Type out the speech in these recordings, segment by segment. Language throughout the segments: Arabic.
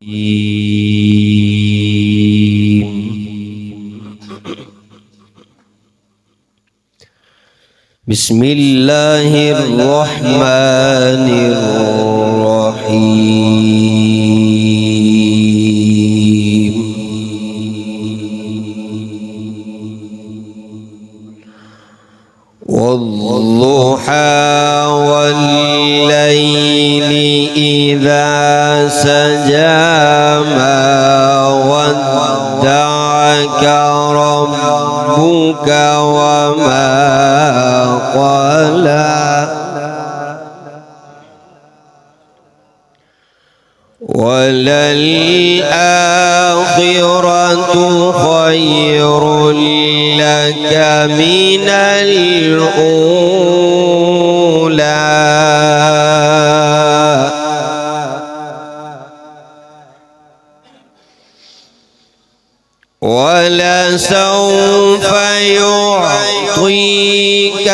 بسم الله الرحمن الرحيم والضحى والليل إذا سجى ما ودعك ربك وما قلى وللآخرة خير لك من الأولى ولسوف يعطيك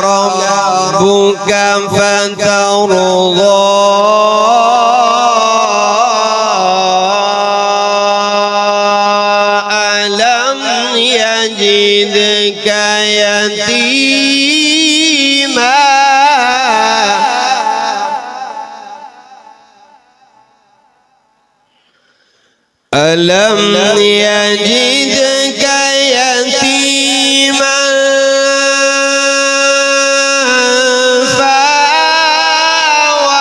ربك فترضى ألم يجدك يتيما ألم يجدك يتيما فآوى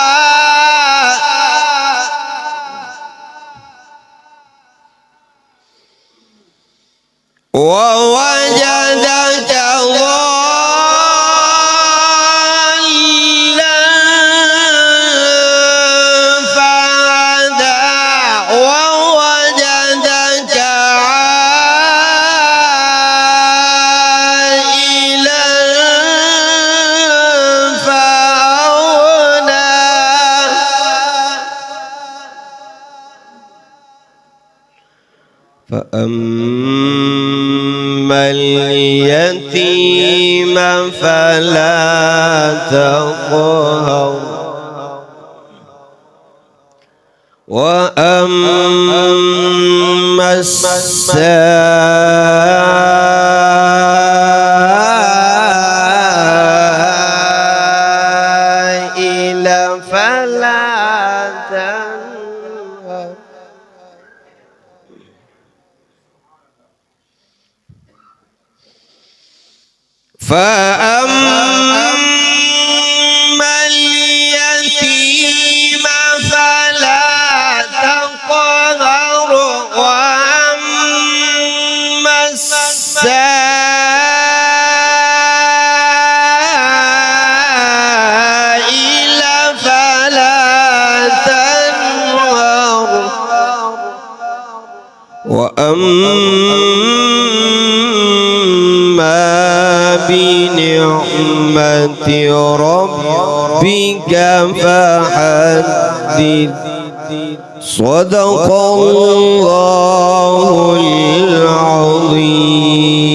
ووجدك ضالا فهدى ووجدك عائلا فأغنى فأما اليتيم فلا تقهر وأما السائل فلا تنهر فأما اليتيم فلا تقهر وأما السائل فلا تنهر وأما بنعمة ربك فحدث صدق الله العظيم.